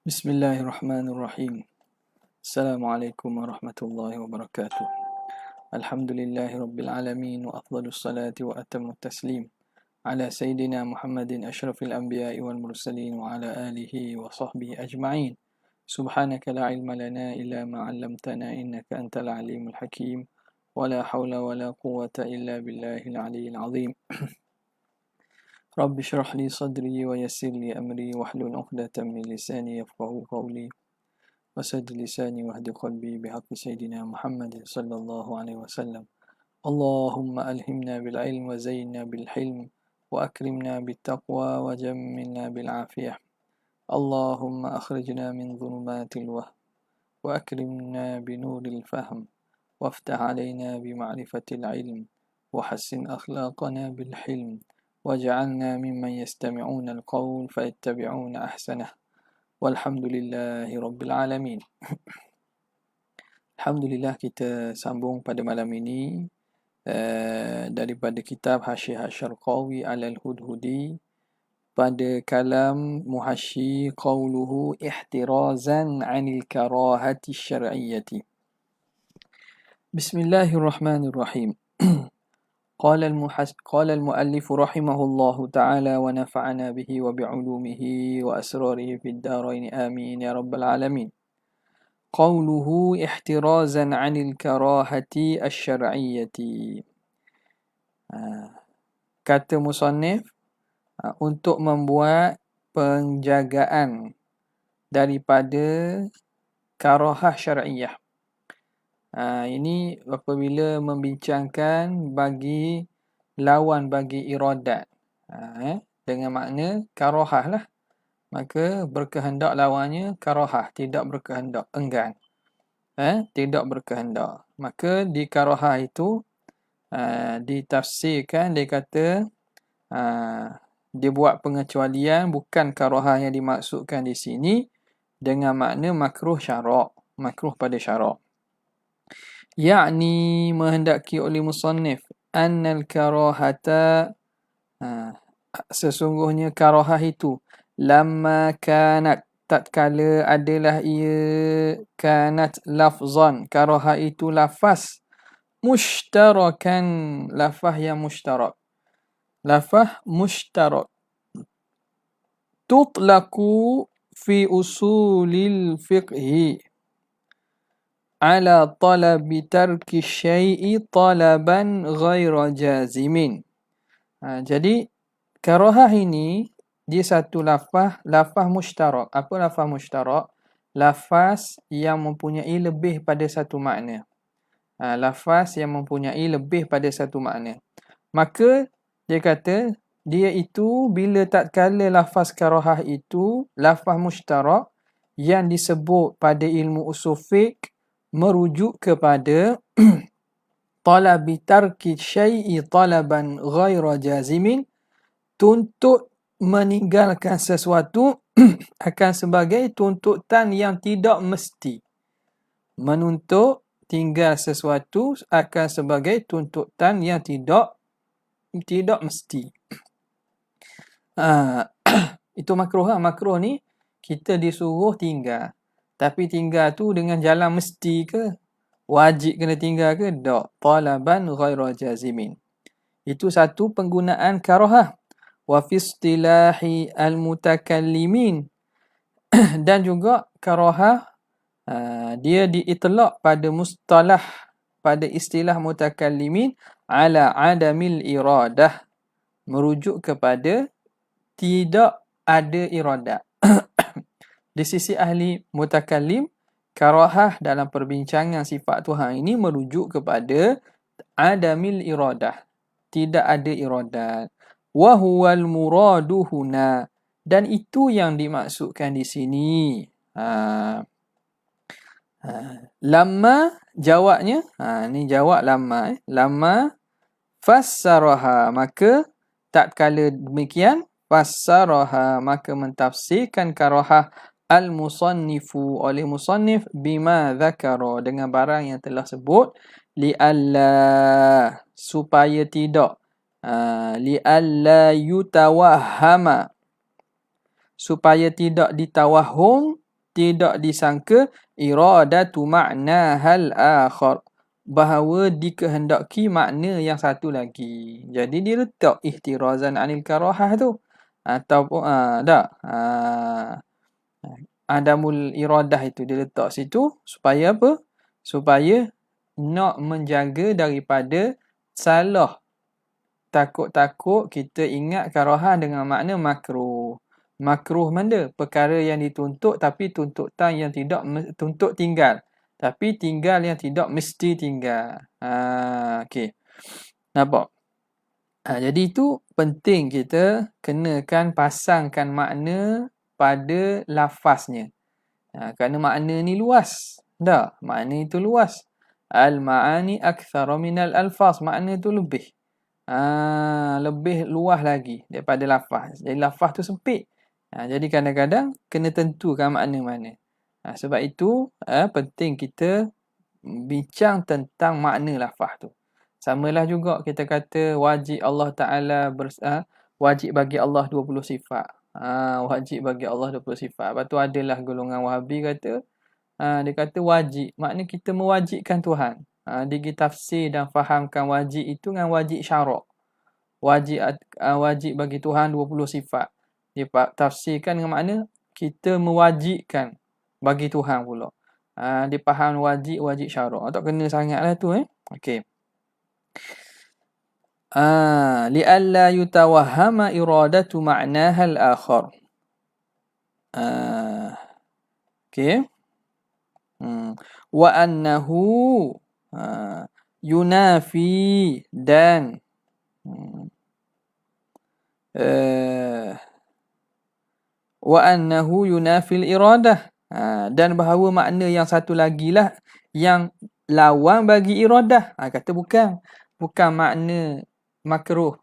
Bismillahirrahmanirrahim. Assalamualaikum warahmatullahi wabarakatuh. Alhamdulillahi rabbil alamin wa afdalus salati wa atamut taslim ala sayyidina Muhammadin asyrafil anbiya'i wal mursalin wa ala alihi wa sahbihi ajma'in. Subhanaka la ilma lana illa ma 'allamtana innaka antal alimul hakim. Wa la hawla wa la quwwata illa billahil aliyyil azim. Rabbi shrah li sadri wa yassir li amri wahlul 'uqdatam min lisani yafqahu qawli. وسد لساني واهد قلبي بحق سيدنا محمد صلى الله عليه وسلم. اللهم ألهمنا بالعلم وزينا بالحلم وأكرمنا بالتقوى وجملنا بالعافية. اللهم أخرجنا من ظلمات الوهم وأكرمنا بنور الفهم وافتح علينا بمعرفة العلم وحسن أخلاقنا بالحلم واجعلنا ممن يستمعون القول فيتبعون أحسنه. Walhamdulillahi Rabbil Alamin. Alhamdulillah, kita sambung pada malam ini daripada kitab Hasyiah Asy-Syarqawi 'alal Hudhudi pada kalam muhasyi qawluhu ihtirazan 'anil karahati syar'iyyati. Bismillahirrahmanirrahim. قال المؤلف رحمه الله تعالى ونفعنا به وبعلومه وأسراره في الدارين آمين يا رب العالمين. قوله احترازا عن الكراهة الشرعية. Kata musannif untuk membuat penjagaan daripada karahah syar'iyah. Ini apabila membincangkan bagi lawan bagi iradat, dengan makna karahah lah, maka berkehendak lawannya karahah, tidak berkehendak, enggan, tidak berkehendak. Maka di karahah itu ditafsirkan, dia kata dia buat pengecualian, bukan karahah yang dimaksudkan di sini dengan makna makruh syarak, makruh pada syarak. Yakni menghendaki oleh musannif annal karahata, sesungguhnya karahah itu lamma kanat, tatkala adalah ia, kanat lafzan, karahah itu lafaz, mushtarakan, lafaz yang mushtarak, lafaz mushtarak, tutlaqu fi usulil fiqhi ala talabi tarki syai'i talaban ghaira jazimin. Jadi karahah ini dia satu lafaz mushtarak. Apa lafaz mushtarak? Lafaz yang mempunyai lebih pada satu makna. Lafaz yang mempunyai lebih pada satu makna. Maka dia kata dia itu bila tatkala lafaz karahah itu lafaz mushtarak yang disebut pada ilmu usul fiqh merujuk kepada talabi tarki syai'i talaban ghaira jazimin, tuntut meninggalkan sesuatu akan sebagai tuntutan yang tidak mesti. Menuntut tinggal sesuatu akan sebagai tuntutan yang tidak mesti. Itu makruh. Makruh ni kita disuruh tinggal. Tapi tinggal tu dengan jalan mesti ke? Wajib kena tinggal ke? Tak. Talaban ghaira jazimin. Itu satu penggunaan karahah. Wa fi istilahi al-mutakallimin. Dan juga karahah dia diitlaq pada mustalah, pada istilah mutakallimin ala adamil iradah, merujuk kepada tidak ada iradat. Di sisi ahli mutakallim, karahah dalam perbincangan sifat Tuhan ini merujuk kepada adamil iradah, tidak ada iradat. Wa huwal muradu huna, dan itu yang dimaksudkan di sini. Lamma jawabnya, ni jawab lamma. Lamma fassaraha, maka tatkala demikian, fassaraha, maka mentafsirkan karahah al-musannifu, oleh musannif, bima dzakara, dengan barang yang telah sebut, li'alla, supaya tidak li'alla yutawahhama, supaya tidak ditawahum, tidak disangka iradatu makna hal akhar, bahawa dikehendaki makna yang satu lagi. Jadi dia letak ihtirazan anil karahah tu, ataupun tak adamul iradah itu dia letak situ supaya apa? Supaya nak menjaga daripada salah. Takut-takut kita ingat karahah dengan makna makruh. Makruh mana? Perkara yang dituntut tapi tuntutan yang tidak tuntut tinggal. Tapi tinggal yang tidak mesti tinggal. Okey. Nampak? Jadi itu penting kita kenakan pasangkan makna pada lafaznya. Kerana makna ni luas. Tak? Makna itu luas. Al-ma'ani akthara minal alfaz. Makna itu lebih. Lebih luas lagi daripada lafaz. Jadi lafaz tu sempit. Jadi kadang-kadang kena tentukan makna mana. Sebab itu penting kita bincang tentang makna lafaz tu. Samalah juga kita kata wajib Allah Ta'ala wajib bagi Allah 20 sifat. Wajib bagi Allah 20 sifat. Lepas tu adalah golongan Wahabi kata dia kata wajib. Maknanya kita mewajibkan Tuhan. Dia tafsir dan fahamkan wajib itu dengan wajib syarak. Wajib bagi Tuhan 20 sifat. Dia tafsirkan dengan makna kita mewajibkan bagi Tuhan pula. Dia faham wajib syarak. Tak kena sangatlah tu Okey. Li'alla yutawahhama iradatu ma'naha al-akhar. Okey. Wa annahu yunafi dan wa annahu yunafil iradah. Dan bahawa makna yang satu lagi lah yang lawan bagi iradah. Kata bukan makna makruh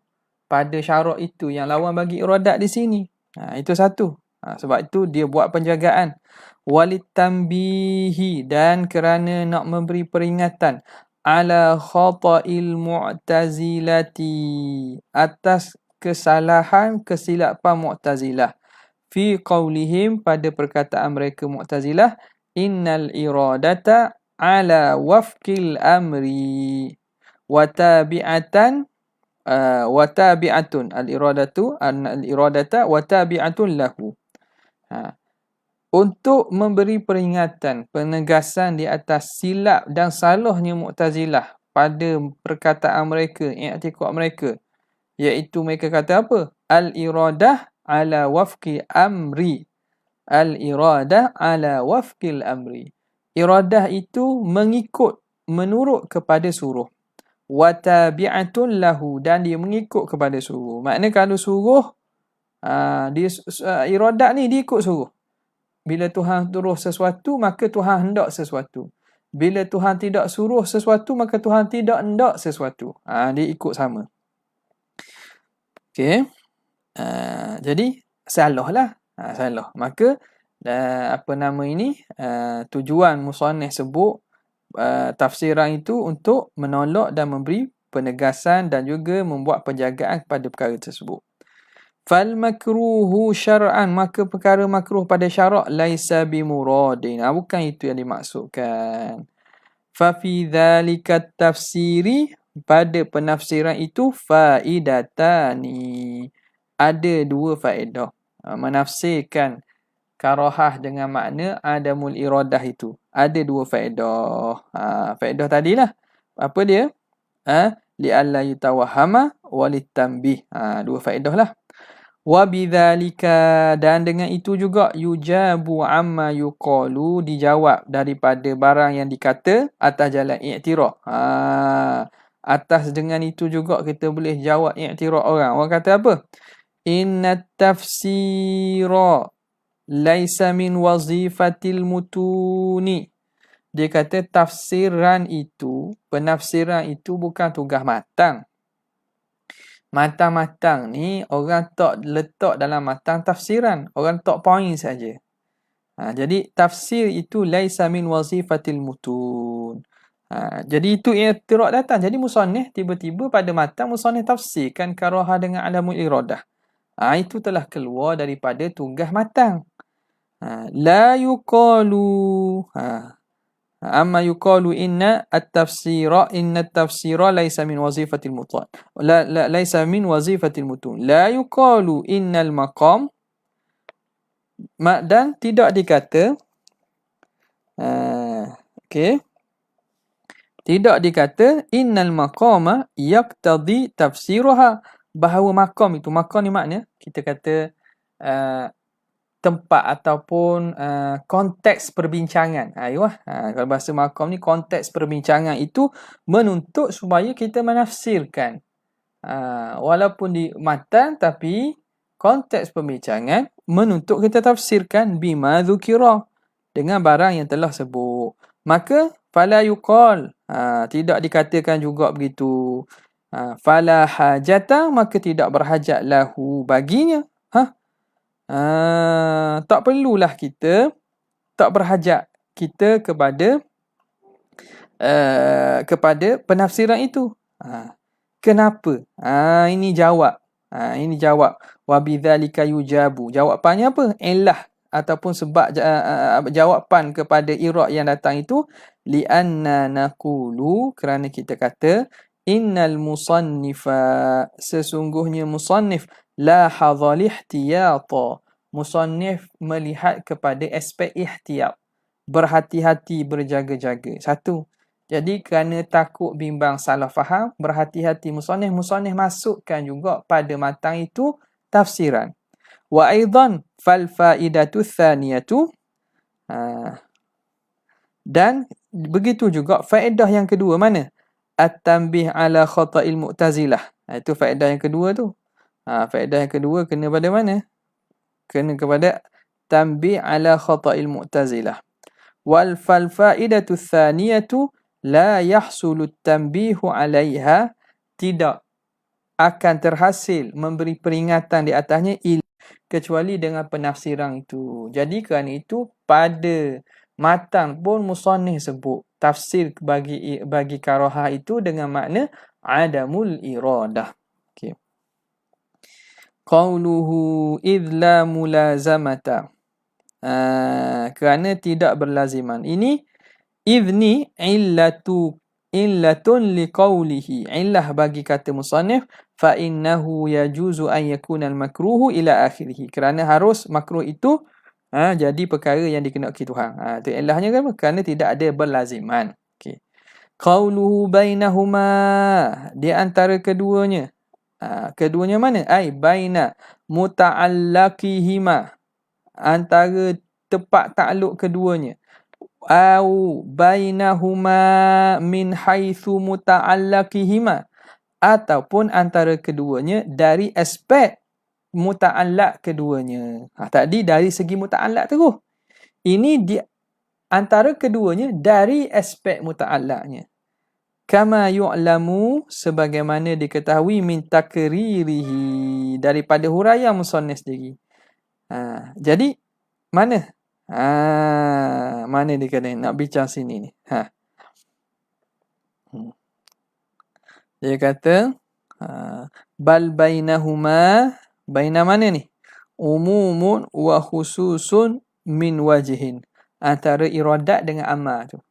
pada syarak itu yang lawan bagi iradat di sini. Itu satu. Sebab itu dia buat penjagaan. Walitambihi, dan kerana nak memberi peringatan ala khata'il mu'tazilati, atas kesalahan kesilapan Mu'tazilah, fi qawlihim, pada perkataan mereka Mu'tazilah, innal iradata ala wafqil amri wa tabi'atun al-iradata wa tabi'atun lahu. Untuk memberi peringatan, penegasan di atas silap dan salahnya Mu'tazilah pada perkataan mereka, i'tiqad mereka, iaitu mereka kata apa? Al-iradah ala wafqi amri. Al-iradah ala wafqil amri. Iradah itu mengikut, menurut kepada suruh. Wa tabi'atun lahu, dan dia mengikut kepada suruh. Maknanya kalau suruh, iradah ni dia ikut suruh. Bila Tuhan suruh sesuatu, maka Tuhan hendak sesuatu. Bila Tuhan tidak suruh sesuatu, maka Tuhan tidak hendak sesuatu. Dia ikut sama. Okey. Jadi salah lah. Salah. Maka tujuan musannif sebut tafsiran itu untuk menolak dan memberi penegasan dan juga membuat penjagaan kepada perkara tersebut. Fal makruhu syar'an, maka perkara makruh pada syarak laisa bimuradin, bukan itu yang dimaksudkan. Fa fi dzalika tafsiri, pada penafsiran itu faidatani, ada dua faedah. Menafsirkan karahah dengan makna adamul iradah itu ada dua faedah. Faedah tadilah apa dia? Li'alla yutawahhama walitanbih. Dua faedah lah. Wa bidzalika, dan dengan itu juga yujabu amma yuqalu, dijawab daripada barang yang dikata atas jalan i'tiraf. Atas dengan itu juga kita boleh jawab i'tiraf orang. Orang kata apa? Inna tafsira laisa min wazifatil mutuni. Dia kata tafsiran itu, penafsiran itu bukan tugas matang. Matang-matang ni orang tak letak dalam matang tafsiran. Orang tak point saja. Jadi tafsir itu laisa min wazifatil mutun. Jadi itu i'tirad datang. Jadi musannif tiba-tiba pada matan musannif tafsirkan karaha dengan alamul iradah. Itu telah keluar daripada tugas matan. La yuqalu. Amma yuqalu inna at-tafsira laysa min wazifatil mutun. Laysa min wazifatil mutun. La yuqalu innal maqam dan tidak dikata okey. Tidak dikata innal maqama yaqtadi tafsiraha, bahawa maqam ni makna kita kata tempat ataupun konteks perbincangan. Kalau bahasa maqam ni konteks perbincangan itu menuntut supaya kita menafsirkan. Walaupun di matan tapi konteks perbincangan menuntut kita tafsirkan bima dzukira, dengan barang yang telah sebut. Maka fala yuqal, tidak dikatakan juga begitu. Fala hajata, maka tidak berhajat lahu baginya. Tak perlulah kita, tak berhajat kita kepada penafsiran itu. Kenapa? Ini jawab. Ini jawab. Wa bidzalika yujabu. Jawapannya apa? Illah ataupun sebab jawapan kepada irad yang datang itu li'anna naqulu, kerana kita kata innal musannifa, sesungguhnya musannif la hadzal ihtiyata, musannif melihat kepada aspek ihtiyat, berhati-hati, berjaga-jaga. Satu, jadi kerana takut bimbang salah faham, berhati-hati musannif masukkan juga pada matan itu tafsiran. Wa aidan fal faidatu tsaniyatu, dan begitu juga faedah yang kedua mana? At-tanbih ala khata'il mu'tazilah. Itu faedah yang kedua tu. Faedah yang kedua kena pada mana? Kena kepada tanbih ala khata'il mu'tazilah. Wal fal faidatu tsaniyatu la yahsulu at-tanbihu 'alaiha, tidak akan terhasil memberi peringatan di atasnya kecuali dengan penafsiran itu. Jadi kerana itu pada matan pun musannif sebut tafsir bagi karaha itu dengan makna adamul iradah. Okey. Qauluhu idh la mulazamata, kerana tidak berlaziman. Ini idhni illatun liqaulihi, illah bagi kata musannif fa innahu yajuzu an yakuna al-makruhu ila akhirih, kerana harus makruh itu jadi perkara yang dikenaki Tuhan. Itu illahnya kan, kerana tidak ada berlaziman. Okey. Qauluhu bainahuma, di antara keduanya. Keduanya mana? Ai baina muta'allaqihima, antara tepat takluk keduanya. Au bainahuma min haitsu muta'allaqihima, ataupun antara keduanya dari aspek muta'allaq keduanya. Tadi dari segi muta'allaq terus. Ini di antara keduanya dari aspek muta'allaqnya. Kama yu'lamu, sebagaimana diketahui min takririhi, daripada huraian musannif sendiri. Jadi mana? Mana dia kata nak bincang sini ni? Dia kata bal bainahuma, baina mana ni? Umumun wa khususun min wajhin, antara iradat dengan amma tu.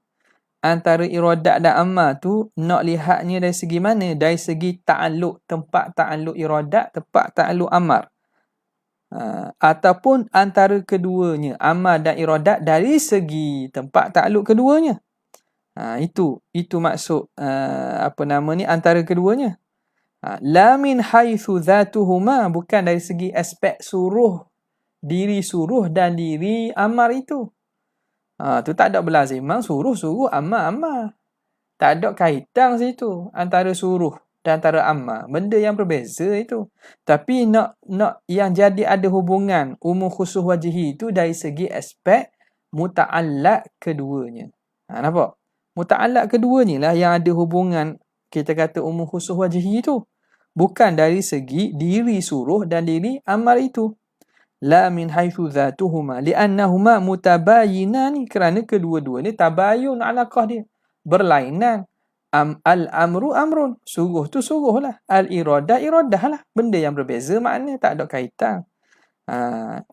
Antara iradat dan amma tu nak lihatnya dari segi mana? Dari segi ta'alluq, tempat ta'alluq iradat, tempat ta'alluq amar. Ataupun antara keduanya, amar dan iradat, dari segi tempat ta'alluq keduanya. Itu maksud antara keduanya. La min haitsu dzatuhuma, bukan dari segi aspek suruh, diri suruh dan diri amar itu. Tu tak ada berlaziman suruh, amar. Tak ada kaitan situ antara suruh dan antara amar. Benda yang berbeza itu. Tapi nak yang jadi ada hubungan umum khusus wajhi itu dari segi aspek muta'allaq keduanya. Nampak? Muta'allaq keduanya lah yang ada hubungan, kita kata umum khusus wajhi itu. Bukan dari segi diri suruh dan diri amar itu. La min haitsu dzatuhuma li'annahuma mutabayinani, kerana kedua-dua ni tabayun alaqah dia. berlainan. Al-amru amrun, suruh tu suruh lah. Al-iradah iradah lah. Benda yang berbeza makna tak ada kaitan.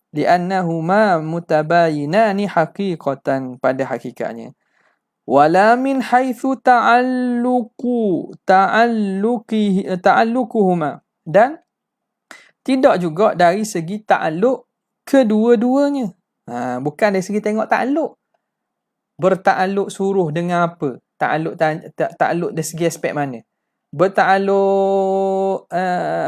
Li'annahuma mutabayinani haqiqatan, pada hakikatnya. Wala min haitsu ta'alluquhuma, dan tidak juga dari segi ta'alluq kedua-duanya. Bukan dari segi tengok ta'alluq. Berta'alluq suruh dengan apa? Ta'alluq dari segi aspek mana? Berta'alluq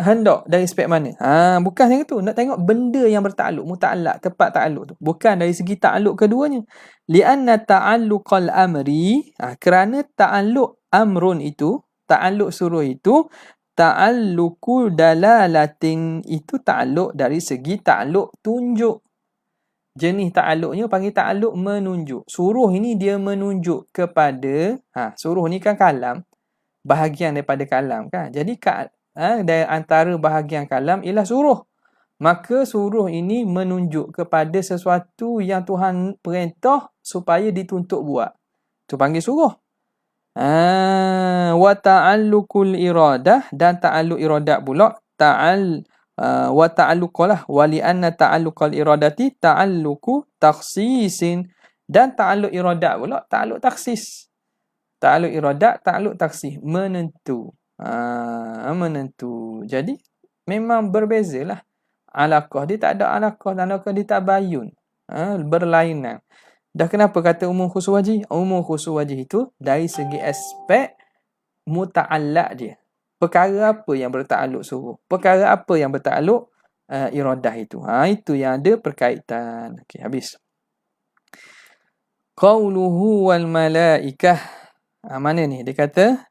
hendak dari aspek mana? Bukan macam tu. Nak tengok benda yang berta'alluq, muta'allaq, tepat ta'alluq tu. Bukan dari segi ta'alluq keduanya. Lianna ta'alluqal amri, kerana ta'alluq amrun itu, ta'alluq suruh itu, ta'alluqu dalalatin, itu ta'alluq dari segi ta'alluq tunjuk. Jenis ta'alluqnya panggil ta'alluq menunjuk. Suruh ini dia menunjuk kepada, suruh ni kan kalam, bahagian daripada kalam kan. Jadi dari antara bahagian kalam ialah suruh. Maka suruh ini menunjuk kepada sesuatu yang Tuhan perintah supaya dituntut buat. Itu panggil suruh. Wa ta'alluqul iradah, dan ta'alluq iradat pula, wa ta'alluqalah wa li'anna ta'alluqal iradati ta'alluqu takhsisin, dan ta'alluq iradat pula ta'alluq takhsis. Ta'alluq iradat ta'alluq takhsis, menentu. Menentu. Jadi memang berbezalah. Alaqah dia tak ada alaqah, dia tak bayun. Berlainan. Dah kenapa kata umum khusus wajih? Umum khusus wajih itu dari segi aspek muta'allaq dia. Perkara apa yang bertakluk suruh? Perkara apa yang bertakluk iradah itu? Itu yang ada perkaitan. Okey, habis. Qauluhu wal malaikah. Mana ni? Dia kata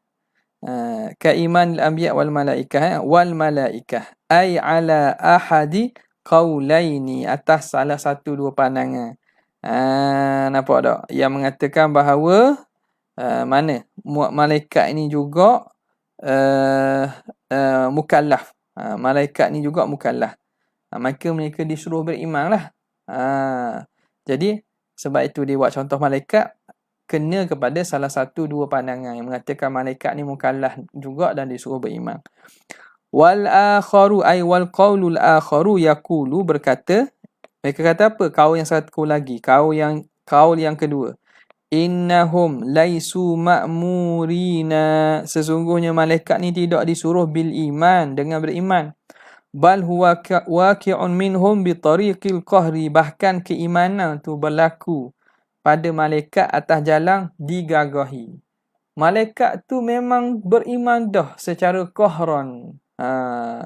kaiman al-anbiya wal malaikah. Wal malaikah ay ala ahadi qaulaini, atas salah satu dua pandangan. Nampak tak? Yang mengatakan bahawa mana? Malaikat ini juga mukallaf. Malaikat ni juga mukallaf. Maka mereka disuruh beriman lah. Jadi sebab itu dia buat contoh malaikat kena kepada salah satu dua pandangan yang mengatakan malaikat ni mukallaf juga dan disuruh beriman. Wal akharu ay wal qaulul akharu yaqulu, berkata, mereka kata apa? Kaul yang satu lagi, kaul yang kedua. Innahum laisu ma'murina, sesungguhnya malaikat ni tidak disuruh bil iman, dengan beriman. Bal huwa waqi'un minhum bi tariqil qahri, bahkan keimanan tu berlaku pada malaikat atas jalan digagahi. Malaikat tu memang beriman dah secara qahran,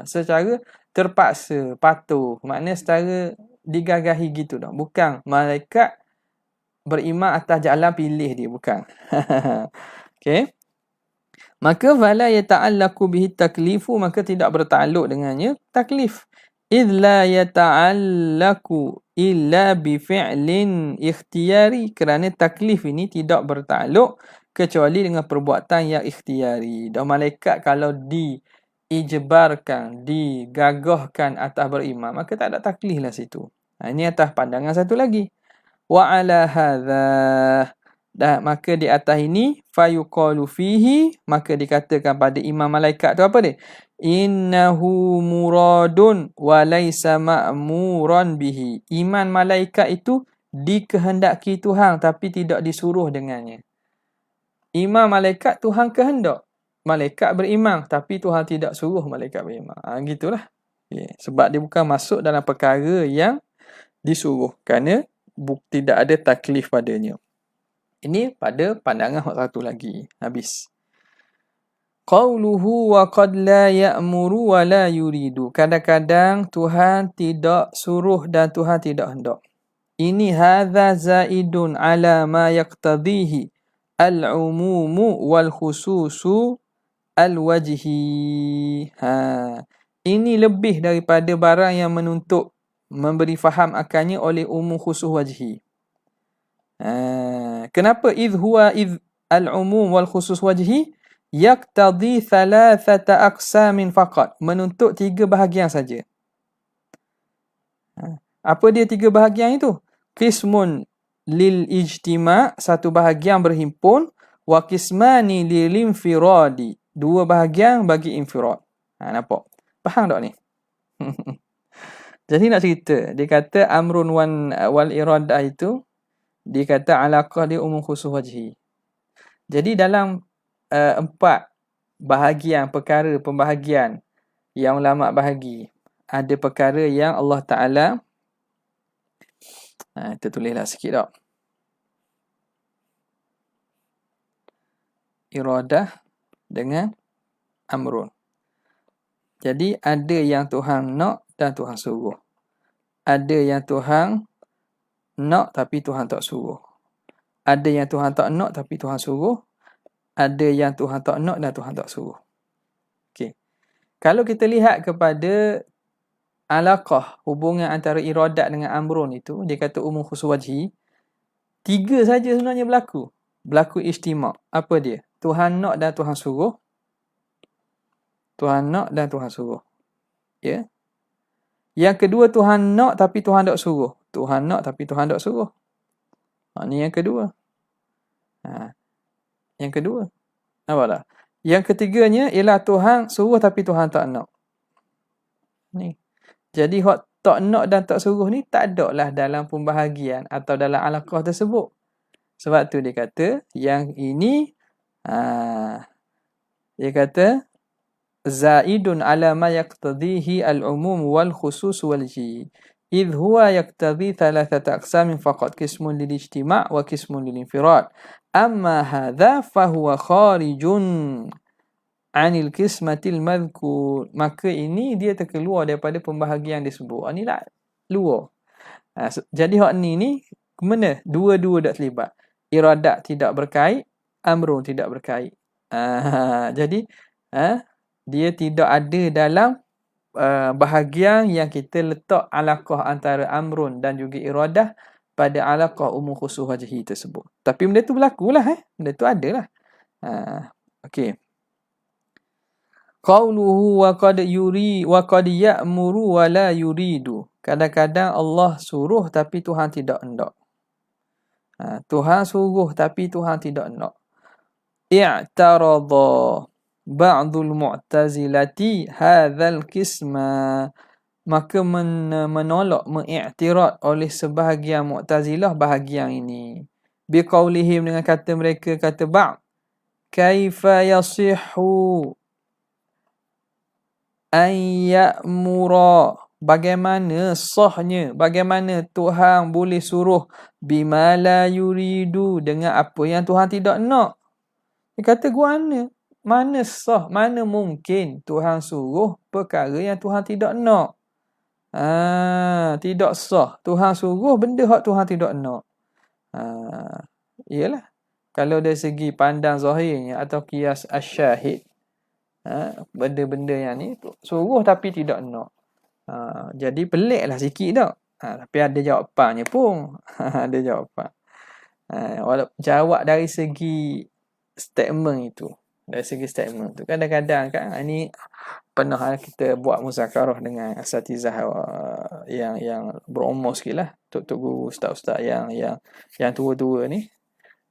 secara terpaksa, patuh, maknanya secara digagahi gitu dah. Bukan malaikat beriman atas jalan pilih dia, bukan. Okey. Maka fala yata'allaqu bihi taklifu, maka tidak bertakluk dengannya taklif. Idh la yata'allaqu illa bi fi'lin ikhtiyari, kerana taklif ini tidak bertakluk kecuali dengan perbuatan yang ikhtiyari. Dan malaikat kalau diijbarkan, digagahkan atas beriman, maka tak ada taklif lah situ. Ini atas pandangan satu lagi. Wa ala hadha, dan maka di atas ini fayuqalu fihi, maka dikatakan pada iman malaikat tu apa dia? Innahu muradun wa laysa ma'muran bihi. Iman malaikat itu dikehendaki Tuhan tapi tidak disuruh dengannya. Iman malaikat Tuhan kehendak malaikat beriman tapi Tuhan tidak suruh malaikat beriman. Gitulah. Sebab dia bukan masuk dalam perkara yang disuruh, kerana tidak ada taklif padanya. Ini pada pandangan satu lagi. Habis. Qauluhu wa qad la ya'muru wa la yuridu. Kadang-kadang Tuhan tidak suruh dan Tuhan tidak hendak. Ini hadza zaidun ala ma yaqtadhihi al-umumu wal khususu al-wajhi. Ini lebih daripada barang yang menuntut memberi faham akannya oleh umum khusus wajhi. Kenapa? Idh al-umum wal khusus wajhi yaqtadi thalathata aqsamin faqat, menuntut 3 bahagian saja. Apa dia 3 bahagian itu? Qismun lil ijtima', satu bahagian berhimpun, Wa qismani lil infiradi. Dua bahagian bagi infirad. Nampak? Faham tak ni? Jadi nak cerita, dia kata amrun wal iradah itu, dia kata alaqah dia umum khusus wajhi. Jadi dalam 4 bahagian perkara pembahagian yang ulama bahagi, ada perkara yang Allah Ta'ala, kita tulislah sikit tak. Iradah dengan amrun. Jadi ada yang Tuhan nak dan Tuhan suruh. Ada yang Tuhan nak tapi Tuhan tak suruh. Ada yang Tuhan tak nak tapi Tuhan suruh. Ada yang Tuhan tak nak dan Tuhan tak suruh. Okey. Kalau kita lihat kepada alaqah, hubungan antara iradat dengan amrun itu, dia kata umum khusus wajhi, 3 saja sebenarnya berlaku. Berlaku ijtima'. Apa dia? Tuhan nak dan Tuhan suruh. Tuhan nak dan Tuhan suruh. Ya. Yang kedua, Tuhan nak tapi Tuhan tak suruh. Tuhan nak tapi Tuhan tak suruh. Ni yang kedua. Yang kedua. Nampaklah? Yang ketiganya ialah Tuhan suruh tapi Tuhan tak nak. Ni. Jadi hak tak nak dan tak suruh ni tak ada lah dalam pembahagian atau dalam alaqah tersebut. Sebab tu dia kata yang ini dia kata zaidun ala ma yaqtadihi al-umum wal khusus wal ji. Idh huwa yaqtadi thalathata aqsamin faqat, qismun lil ijtima' wa qismun lil infirad. Amma hadha fahuwa kharijun anil qismatil madhkur. Maka ini dia terkeluar daripada pembahagian disebut. Ni lah luar. Jadi hak ni mana? Dua-dua dak terlibat. Iradat tidak berkait, amrun tidak berkait. Jadi dia tidak ada dalam bahagian yang kita letak alaqah antara amrun dan juga iradah pada alaqah umum khusus wajhi tersebut. Tapi benda tu berlakulah. Benda tu adalah. Okey. Qauluhu wa qad ya'muru wa la yuridu. Kadang-kadang Allah suruh tapi Tuhan tidak hendak. Tuhan suruh tapi Tuhan tidak nak. I'tarada ba'dul mu'tazilati hadzal qisma. Maka menolak, mengiktirad oleh sebahagian Mu'tazilah bahagian ini. Biqaulihim, dengan kata mereka, kata ba'd, kaifa yasihhu an ya'mura, bagaimana sahnya, bagaimana Tuhan boleh suruh bima la yuridu, dengan apa yang Tuhan tidak nak. Dia kata mana sah, mana mungkin Tuhan suruh perkara yang Tuhan tidak nak. Tidak sah. Tuhan suruh benda hak Tuhan tidak nak. Iyalah. Kalau dari segi pandang zahirnya atau qiyas asyahid, benda-benda yang ni suruh tapi tidak nak. Jadi peliklah sikit tak. Tapi ada jawapannya pun. Ada jawapan. Jawab dari segi statement itu. Dari segi statement tu kadang-kadang kan ini pernah kita buat muzakarah dengan asatizah yang berumur sikitlah, tok guru, ustaz-ustaz yang tua-tua ni.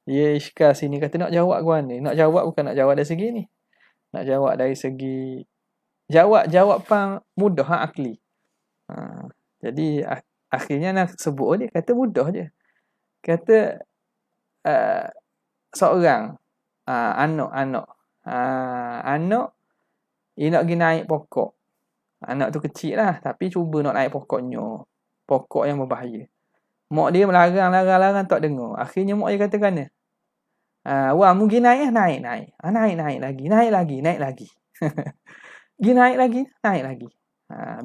Dia iskal sini kata nak jawab ke mana? Nak jawab bukan nak jawab dari segi ni. Nak jawab dari segi jawapan mudah akli. Jadi akhirnya nak sebut dia kata mudah je. Kata seorang anak dia nak pergi naik pokok. Anak tu kecil lah, tapi cuba nak naik pokoknya. Pokok yang berbahaya. Mak dia melarang tak dengar. Akhirnya mak dia kata kena. Wah, mu pergi naik. Naik lagi. Pergi naik lagi.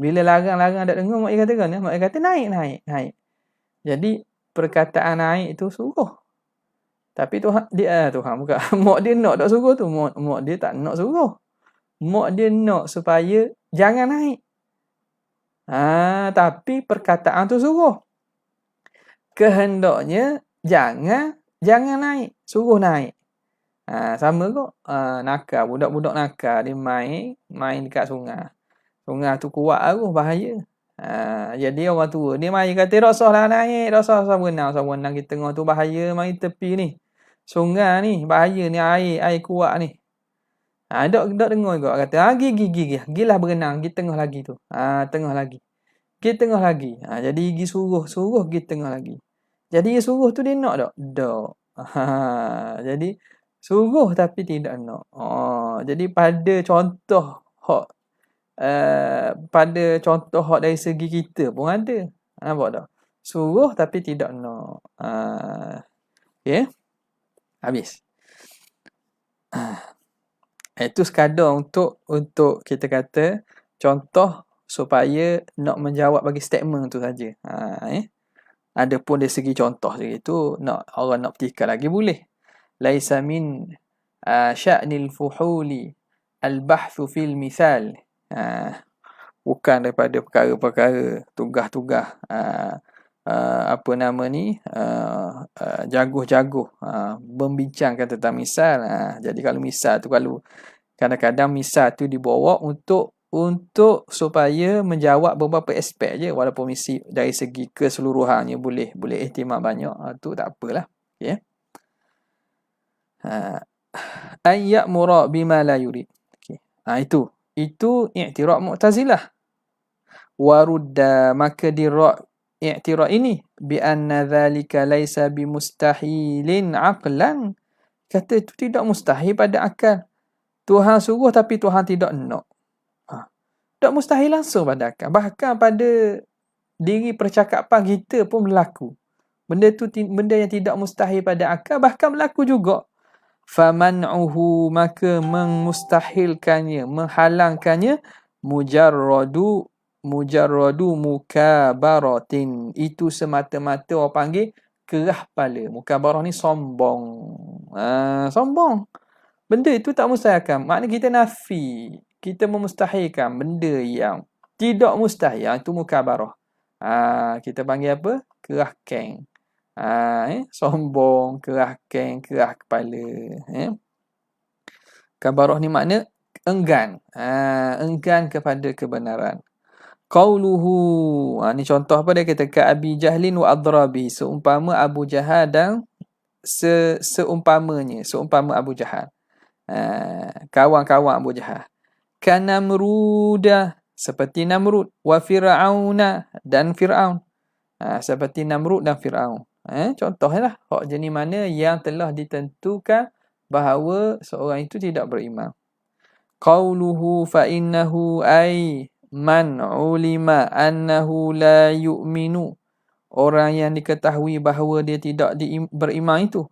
Bila larang tak dengar, mak dia kata kena. Mak dia kata naik. Jadi perkataan naik itu suruh. Tapi Tuhan bukan. Mak dia nak tak suruh tu. Mak dia tak nak suruh. Mak dia nak supaya jangan naik. Tapi perkataan tu suruh. Kehendaknya jangan naik. Suruh naik. Sama kok. Nakal. Budak-budak nakal. Dia main dekat sungai. Sungai tu kuat aku. Bahaya. Jadi orang tua. Dia main kata, tak usah lah naik. Tak usah berenang. Kita tengah tu bahaya. Mari tepi ni. sungai ni bahaya ni, air kuat ni. Dok dengar juga kata, gilah berenang, gi tengah lagi tu. Tengah lagi. Gi tengah lagi. Jadi gi suruh gi tengah lagi. Jadi suruh tu dia nak tak? Dok. Jadi suruh tapi tidak nak. Jadi pada contoh hak dari segi kita pun ada. Nampak tak? Suruh tapi tidak nak. Okay. Habis. Itu sekadar untuk kita kata contoh supaya nak menjawab bagi statement tu saja. Adapun dari segi contoh itu orang nak petikan lagi boleh. Laisa min sya'nil fuhuli al-bahthu fil misal. Bukan daripada perkara-perkara tugas-tugas apa nama ni jaguh-jaguh membincangkan tentang misal. Jadi kalau misal tu, kalau kadang-kadang misal tu dibawa untuk supaya menjawab beberapa aspek je, walaupun misi dari segi keseluruhannya boleh ihtimal banyak, tu tak apalah. Okey. Ay ya'mura bima la yurid. Okey. Itu i'tirad Mu'tazilah. Warudda, maka dirad i'tirad ini bi anna dhalika laisa bimustahilin aqlan. Kata itu tidak mustahil pada akal. Tuhan suruh tapi Tuhan tidak nak. Tak mustahil langsung pada akal. Bahkan pada diri percakapan kita pun berlaku. Benda yang tidak mustahil pada akal bahkan berlaku juga. Faman'uhu, maka memustahilkannya, menghalangkannya, mujarradu mukabaratin. Itu semata-mata orang panggil kerah kepala. Mukabarah ni sombong. Sombong. Benda itu tak mustahilkan. Maknanya kita nafi. Kita memustahilkan benda yang tidak mustahil. Itu mukabarah. Kita panggil apa? Kerah keng. Sombong, kerah keng, kerah kepala. Kabarah ni makna enggan. Enggan kepada kebenaran. Qauluhu. Ni contoh apa dia kata? Ka Abi Jahlin wa adrabi. Seumpama Abu Jahal dan seumpama Abu Jahal. Kawan-kawan Abu Jahal. Ka Namruda, seperti Namrud. Wa Fir'auna, dan Fir'aun. Seperti Namrud dan Fir'aun. Contohnya lah. Hak jenis mana yang telah ditentukan bahawa seorang itu tidak beriman. Qauluhu fa innahu ay man ulima annahu la yu'minu. Orang yang diketahui bahawa dia tidak beriman itu.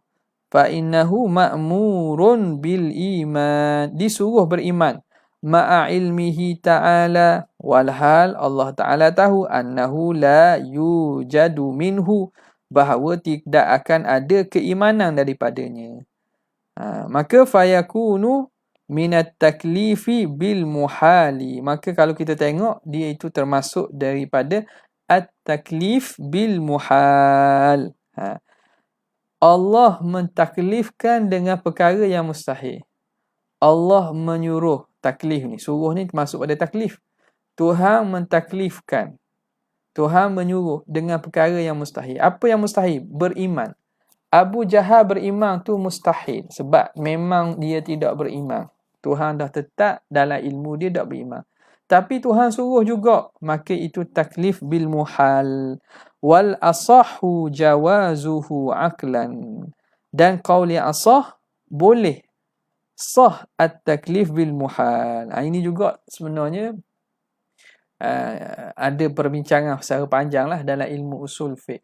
Fa innahu ma'murun bil iman. Disuruh beriman. Ma'a ilmihi ta'ala. Walhal Allah Ta'ala tahu annahu la yujadu minhu. Bahawa tidak akan ada keimanan daripadanya. Maka fayakunu minat taklifi bil muhali. Maka kalau kita tengok, dia itu termasuk daripada at-taklif bil muhal. Allah mentaklifkan dengan perkara yang mustahil. Allah menyuruh. Taklif ni, suruh ni termasuk pada taklif. Tuhan mentaklifkan. Tuhan menyuruh dengan perkara yang mustahil. Apa yang mustahil? Beriman. Abu Jahal beriman tu mustahil. Sebab memang dia tidak beriman. Tuhan dah tetap dalam ilmu dia tak beriman. Tapi Tuhan suruh juga. Maka itu taklif bil muhal. Wal asahhu jawazuhu aklan. Dan qaul yang asah boleh. Sah at-taklif bil muhal. Ini juga sebenarnya ada perbincangan secara panjang lah dalam ilmu usul fiqh.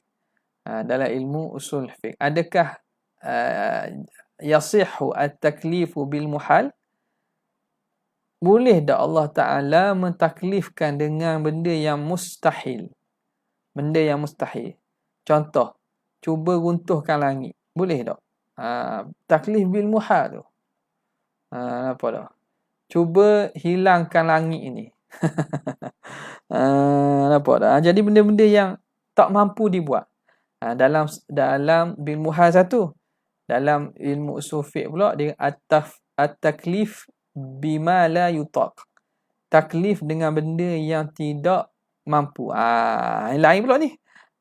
Dalam ilmu usul fiqh. Adakah yasihu at-taklifu bil muhal? Boleh tak Allah Ta'ala mentaklifkan dengan benda yang mustahil? Benda yang mustahil. Contoh, cuba runtuhkan langit. Boleh tak? Taklif bil muhal tu. Apa tak? Cuba hilangkan langit ini. Nampak tak? Jadi benda-benda yang tak mampu dibuat. Dalam bil muhal satu. Dalam ilmu usul fiqh pula dia at-taklif bima la yutaq. Taklif dengan benda yang tidak mampu. Lain pula ni.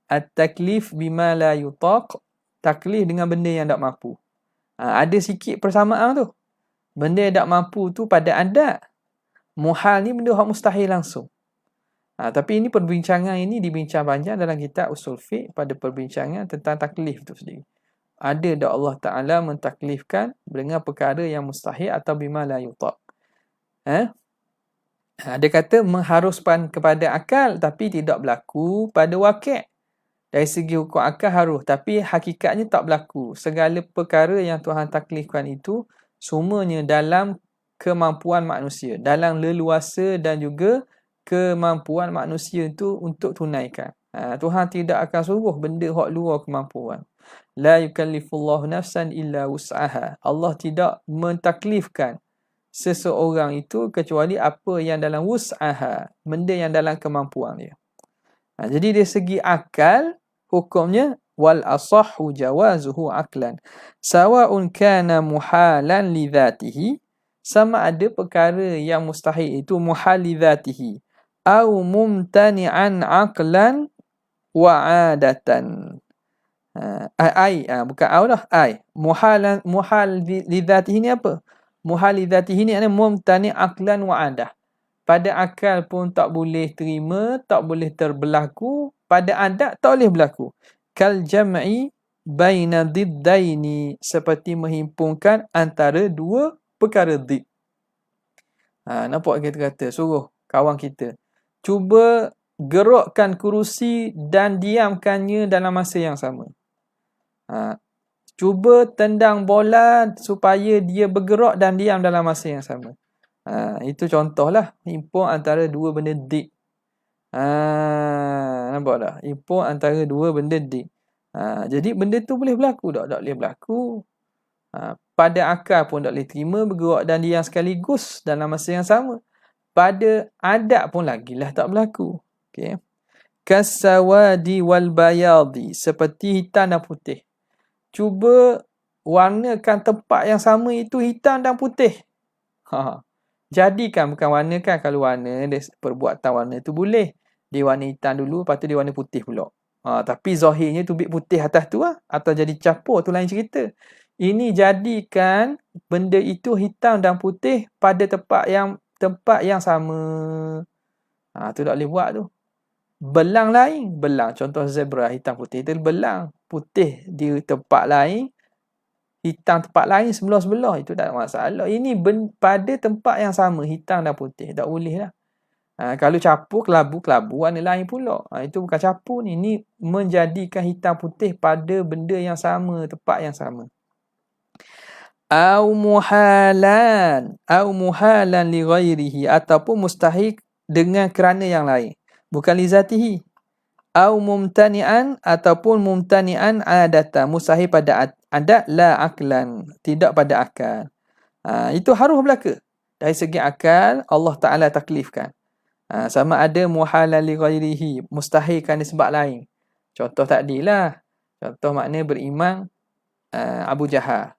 At-taklif bima la yutaq. Taklif dengan benda yang tak mampu. Ada sikit persamaan tu. Benda yang tak mampu tu pada adat. Muhal ni benda yang mustahil langsung. Tapi ini perbincangan ini dibincang panjang dalam kitab Usul Fiqh pada perbincangan tentang taklif tu sendiri. Ada tak Allah Ta'ala mentaklifkan dengan perkara yang mustahil atau bima la yutaq. Dia kata mengharuskan kepada akal tapi tidak berlaku pada wakil. Dari segi hukum akal harus tapi hakikatnya tak berlaku. Segala perkara yang Tuhan taklifkan itu semuanya dalam kemampuan manusia, dalam leluasa dan juga kemampuan manusia itu untuk tunaikan. Tuhan tidak akan suruh benda hak luar kemampuan. La yukallifullahu nafsan illa wus'aha. Allah tidak mentaklifkan seseorang itu kecuali apa yang dalam wus'aha, benda yang dalam kemampuan dia. Jadi dari segi akal, hukumnya wal asahhu jawazuhu aklan. Sawa'un kana muhalan li dhatihi, sama ada perkara yang mustahil itu muhal li dhatihi au mumtani'an aqlan wa 'adatan. Bukan au dah, muhal li dhatihi ni apa? Muhal li dhatihi ni maknanya mumtani' aqlan wa 'adah. Pada akal pun tak boleh terima, tak boleh terberlaku, pada adat tak boleh berlaku. Kal jam'i baina diddaini, seperti menghimpunkan antara dua perkara did. Nampak kita kata suruh kawan kita cuba gerakkan kerusi dan diamkannya dalam masa yang sama. Cuba tendang bola supaya dia bergerak dan diam dalam masa yang sama. Itu contohlah himpun antara dua benda did. Nampak tak? Himpun antara dua benda did. Jadi benda tu boleh berlaku tak? Tak boleh berlaku. Pada akal pun tak boleh terima bergerak dan diam sekaligus dalam masa yang sama. Pada adat pun lagilah tak berlaku. Okey. Kasawadi wal bayadi, seperti hitam dan putih. Cuba warnakan tempat yang sama itu hitam dan putih. Jadikan bukan warnakan, kalau warna perbuatan warna tu boleh. Dia warna hitam dulu, lepas tu dia warna putih pula. Tapi zahirnya tubik putih atas tu atau jadi capur tu lain cerita. Ini jadikan benda itu hitam dan putih pada tempat yang sama. Tu tak boleh buat tu. Belang lain, belang contoh zebra hitam putih itu belang, putih di tempat lain, hitam tempat lain sebelah-sebelah, itu tak ada masalah. Ini pada tempat yang sama hitam dan putih, tak boleh lah. Kalau capur kelabu warna lain pula. Itu bukan capur ni, ini menjadikan hitam putih pada benda yang sama, tempat yang sama. Au muhalan li ghairihi, ataupun mustahil dengan kerana yang lain, bukan li zatihi. Au mumtani'an, ataupun mumtani'an adatan, mustahil pada adat, la aklan, tidak pada akal. Itu harus berlaku. Dari segi akal Allah Ta'ala taklifkan. Sama ada muhalan li ghairihi, mustahil kerana sebab lain. Contoh tadilah, contoh makna berimam Abu Jahal.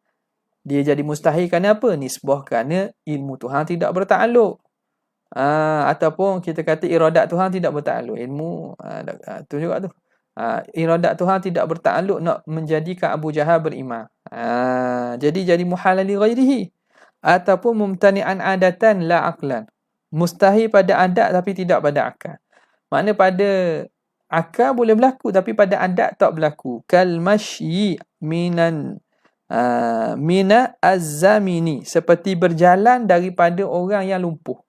Dia jadi mustahil kerana apa? Nisbah kerana ilmu Tuhan tidak bertakluk. Ataupun kita kata iradat Tuhan tidak bertakluk. Ilmu, tu juga tu. Iradat Tuhan tidak bertakluk nak menjadikan Abu Jahal berimam. Jadi muhalal li ghairihi. Ataupun mumtani'an adatan la aqlan. Mustahil pada adat tapi tidak pada akal. Makna pada akal boleh berlaku tapi pada adat tak berlaku. Kal masyi mina az-zamini, seperti berjalan daripada orang yang lumpuh.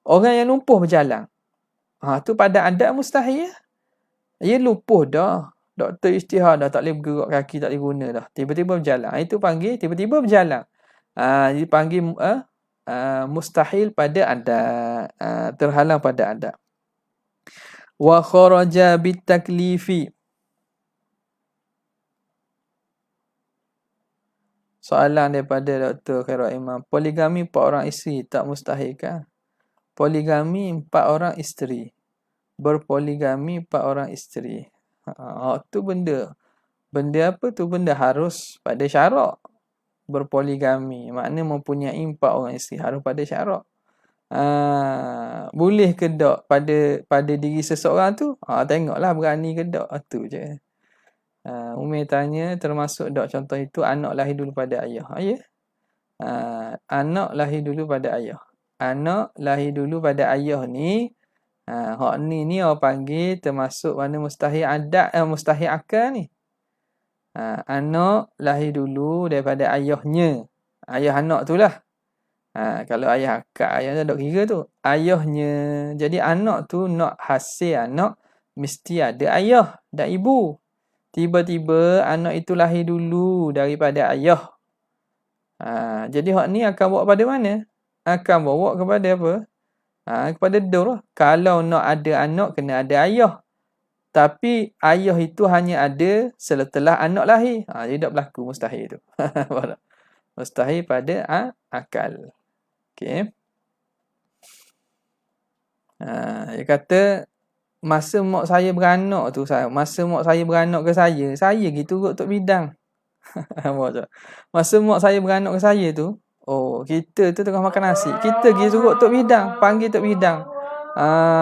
Orang yang lumpuh berjalan. Tu pada adat mustahil. Ia lumpuh dah. Doktor istihad dah, tak boleh bergerak kaki, tak boleh guna dah. Tiba-tiba berjalan. Itu panggil tiba-tiba berjalan. Dipanggil mustahil pada adat. Terhalang pada adat. Wa kharaja bitaklifi. Soalan daripada Dr. Khairul Imam. Poligami 4 orang isteri tak mustahil kan? Poligami 4 orang isteri. Berpoligami 4 orang isteri. Tu benda. Benda apa tu? Benda harus pada syarak. Berpoligami. Makna mempunyai 4 orang isteri. Harus pada syarak. Boleh ke tak pada diri seseorang tu? Tengoklah berani ke tak. Tu je. Umir tanya termasuk tak contoh itu anak lahir dulu pada ayah. Ya. Anak lahir dulu pada ayah. Anak lahir dulu pada ayah ni, hak ni orang panggil termasuk mana mustahil adat, mustahil akal ni. Anak lahir dulu daripada ayahnya. Ayah anak tu lah. Kalau ayah akak, ayah tak kira tu. Ayahnya. Jadi anak tu nak hasil anak, mesti ada ayah dan ibu. Tiba-tiba anak itu lahir dulu daripada ayah. Jadi hak ni akan bawa pada mana? Akan bawa kepada apa? Kepada dur. Kalau nak ada anak, kena ada ayah. Tapi ayah itu hanya ada setelah anak lahir. Jadi tak berlaku mustahil tu. Mustahil pada akal. Okey. Dia kata, masa mak saya beranak tu, masa mak saya beranak ke saya gitu kot Tok Bidang. Masa mak saya beranak ke saya tu, kita tu tengah makan nasi. Kita pergi suruh Tok Bidang, panggil Tok Bidang.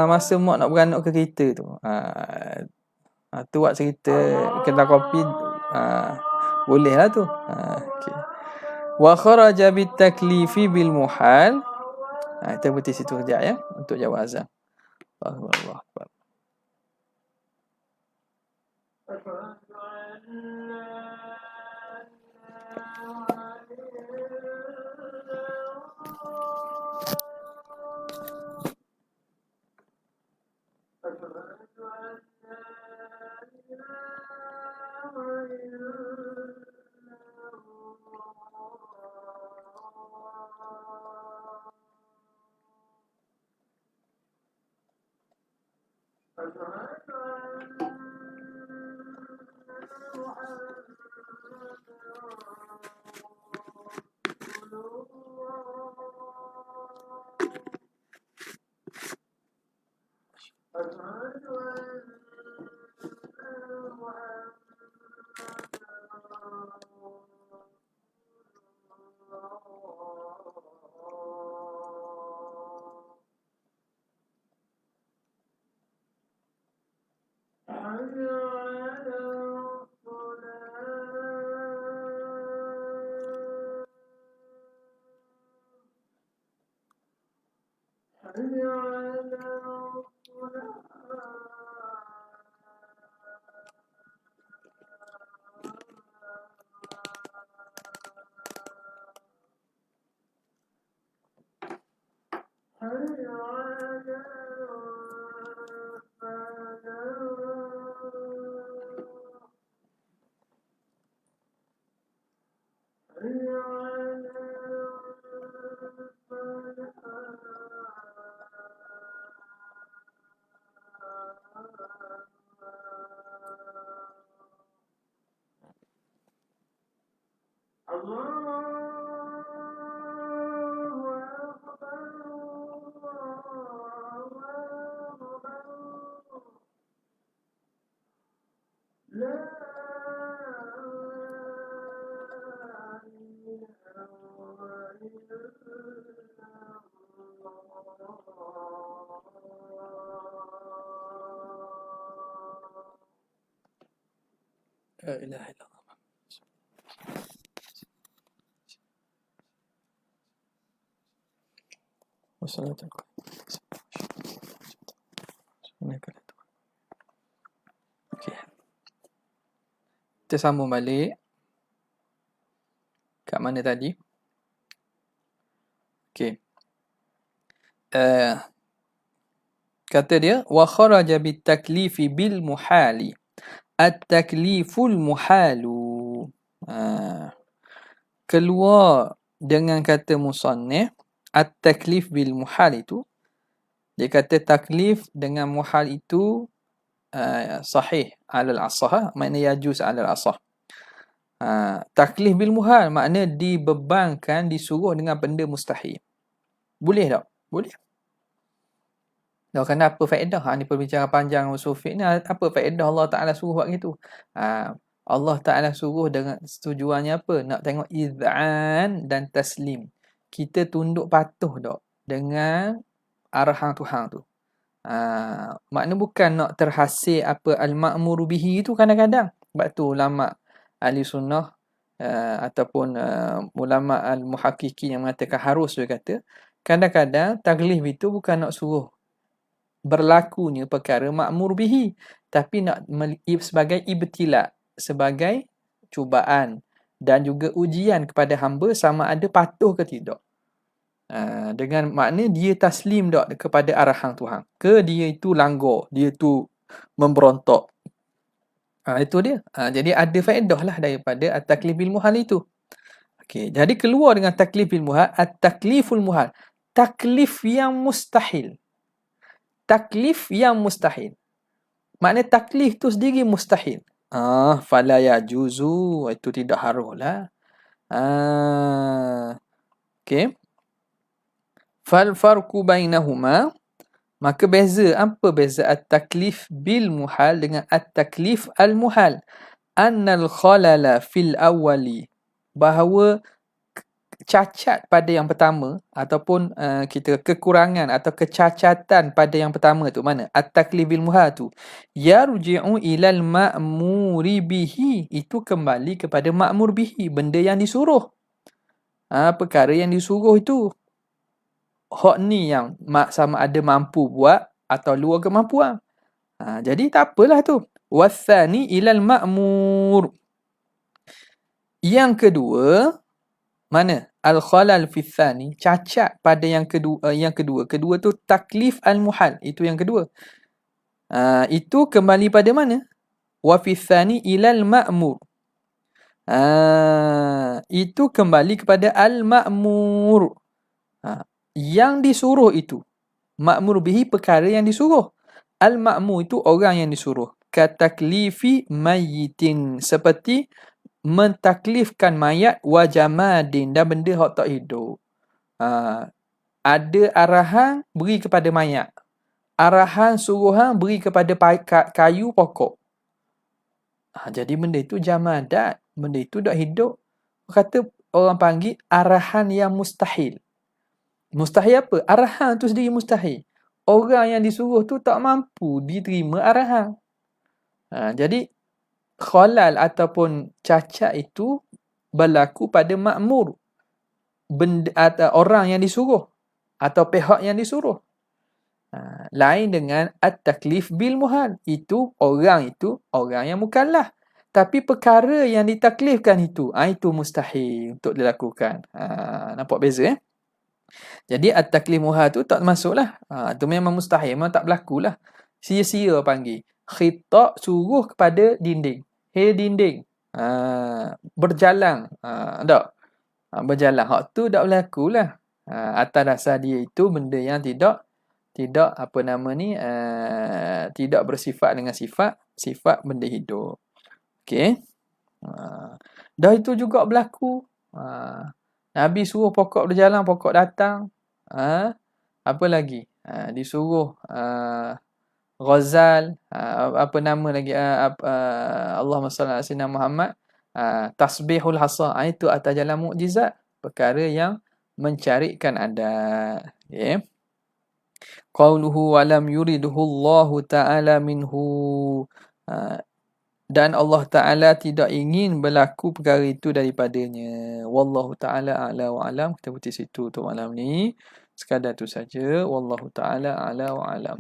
Masa mak nak beranak ke kita tu. Tu buat cerita kedai kopi. Boleh lah tu. Okay. Wa kharaja bit taklifi bil muhal. Kita berhenti situ sekejap ya untuk jawab azan. Allahu Akbar. La ilaha illallah. Wassalamualaikum. Okey. Kita sambung balik. Kat mana tadi? Okey. Kata dia, wa kharaja bit taklifi bil muhali. At-takliful muhalu. Keluar dengan kata musannif, at-taklif bil muhal itu, dia kata taklif dengan muhal itu sahih alal asah, makna yajuz alal asah. Taklif bil muhal makna dibebankan, disuruh dengan benda mustahil. Boleh tak? Boleh. Kerana apa faedah? Ni perbincangan panjang usul fiqh ni. Apa faedah Allah Ta'ala suruh buat gitu? Allah Ta'ala suruh dengan tujuannya apa? Nak tengok iz'an dan taslim. Kita tunduk patuh tak dengan arahan Tuhan tu. Makna bukan nak terhasil apa al-ma'muru bihi tu kadang-kadang. Sebab tu ulama ahli sunnah ataupun ulama al-muhaqqiqin yang mengatakan harus, dia kata kadang-kadang taklif itu bukan nak suruh berlakunya perkara ma'mur bihi, tapi nak sebagai ibtila, sebagai cubaan dan juga ujian kepada hamba sama ada patuh ke tidak. Dengan makna dia taslim tak kepada arahan Tuhan, ke dia itu langgar, dia itu memberontak. Itu dia. Jadi ada faedah lah daripada at-taklif bil muhal itu. Okey, jadi keluar dengan taklif bil muhal, at-takliful muhal, taklif yang mustahil. Taklif yang mustahil. Makna taklif tu sendiri mustahil. Fala yajuzu, itu tidak haruslah. Okey. Fal farqu bainahuma, maka beza, apa beza at-taklif bil muhal dengan at-taklif al muhal? Annal khalala fil awwali, bahawa cacat pada yang pertama ataupun kita kekurangan atau kecacatan pada yang pertama tu mana? At-taklif bil muhal tu yarji'u ilal ma'muri bihi, itu kembali kepada ma'mur bihi, benda yang disuruh. Perkara yang disuruh itu hak ni yang sama ada mampu buat atau luar kemampuan. Jadi tak apalah tu. Wathani ilal ma'mur. Yang kedua, mana? Al-khalal fi tsani, cacat pada yang kedua. Kedua tu taklif al-muhal, itu yang kedua. Itu kembali pada mana? Wa fi tsani ilal ma'mur. Itu kembali kepada al-ma'mur. Yang disuruh itu. Ma'mur bihi, perkara yang disuruh. Al-ma'mur itu orang yang disuruh. Kataklifi mayyitin, seperti mentaklifkan mayat, wa jamadin, dan benda hak tak hidup. Ada arahan beri kepada mayat, arahan suruhan beri kepada kayu pokok. Jadi benda itu jamadat, benda itu tak hidup. Kata orang panggil arahan yang mustahil. Mustahil apa? Arahan tu sendiri mustahil. Orang yang disuruh tu tak mampu diterima arahan. Jadi khalal ataupun cacat itu berlaku pada ma'mur, benda atau orang yang disuruh atau pihak yang disuruh. Lain dengan at-taklif bil muhal, itu orang yang mukallaf, tapi perkara yang ditaklifkan itu mustahil untuk dilakukan. Nampak beza Jadi at-taklif muhal tu tak masuklah. Tu memang mustahil, memang tak berlakulah. Sia-sia panggil. Khitab suruh kepada dinding. Hei dinding, berjalan. Tak? Berjalan. Hak tu tak berlakulah. Atas dasar dia itu benda yang tidak apa nama ni, tidak bersifat dengan sifat benda hidup. Okey. Dah itu juga berlaku. Nabi suruh pokok berjalan, pokok datang. Apa lagi? Disuruh Ghazal, apa nama lagi, Allahumma salli ala sayyidina Muhammad, tasbihul hasa, itu atas jalan mukjizat, perkara yang mencarikan adat. Okay. Qauluhu wa lam yuridhu Allah ta'ala minhu, dan Allah Ta'ala tidak ingin berlaku perkara itu daripadanya. Wallahu Ta'ala a'la wa alam. Kita berhenti situ untuk malam ni. Sekadar tu saja. Wallahu Ta'ala a'la wa alam.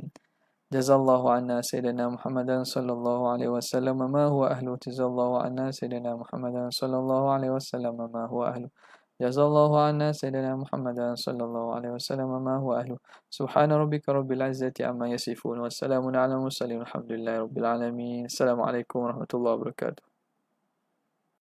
Jazallahu anna sayyidina Muhammadan sallallahu alaihi wasallam ma huwa ahlu. Jazallahu anna sayyidina Muhammadan sallallahu alaihi wasallam ma huwa ahlu. Jazallahu anna sayyidina Muhammadan sallallahu alaihi wasallam ma huwa ahlu. Subhana rabbika rabbil izzati amma yasifun, wassalamun ala mursalin, walhamdulillahi rabbil alamin. Assalamualaikum warahmatullahi wabarakatuh.